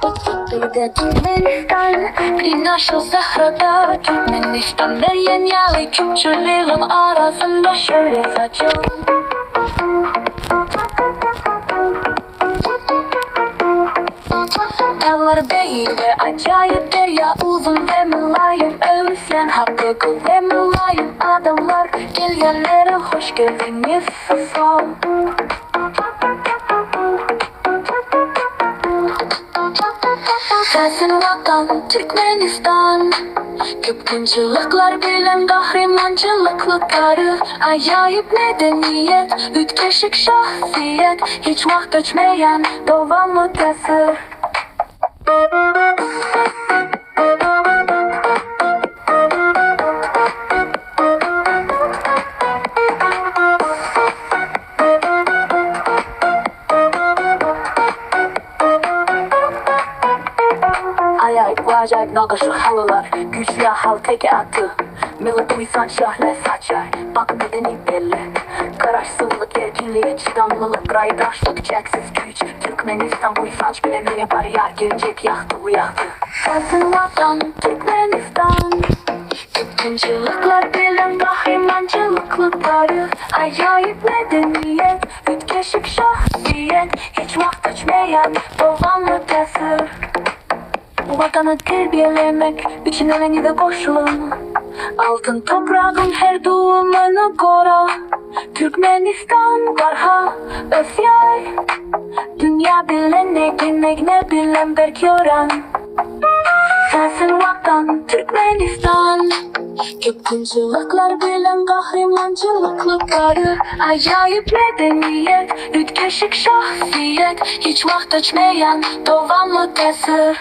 Bir de Turkmenistan, Prinaşıl sahrada Turkmenistan deryen yalı küçülüğüm arasında şöyle saçım. Dağlar değil ve acayip derya uzun ve mülayim. Ölsen hakkı ve mülayim adamlar gel yerlere hoş geldiniz susam. Sensin vatan Türkmenistan, Kıpkıncılıklar bilen kahramançılıkları. Acayip medeniyet, ütkeşik şahsiyet, hiç vakt geçmeyen devamlı tesir. Acayip nakaşı halılar, güçlü hal teke attı. Millet uysan şahle saçar, bak medeni belli. Kararsızlık, erkinliğe, çiğdamlılık, raydaşlık, çeksiz güç. Türkmenistan uysanç bilemiyor bariyer, gelecek yaktı bu yaktı. Sensin vatan Türkmenistan, Kıpkıncılıklar bilen kahramançılıkları. Acayip medeniyet, ütkeşik şahsiyet, hiç vakt geçmeyen devamlı tesir. Bu vatanı terbiyelemek için öleni de koşulun. Altın toprağın her doğumunu koru. Türkmenistan varha ösyay. Dünya bilen ne bilmek ne bilen belki öğren. Sensin vatan Türkmenistan, Kıpkıncılıklar bilen kahramançılıkları. Acayip medeniyet, ütkeşik şahsiyet, hiç vakt geçmeyen devamlı tesir.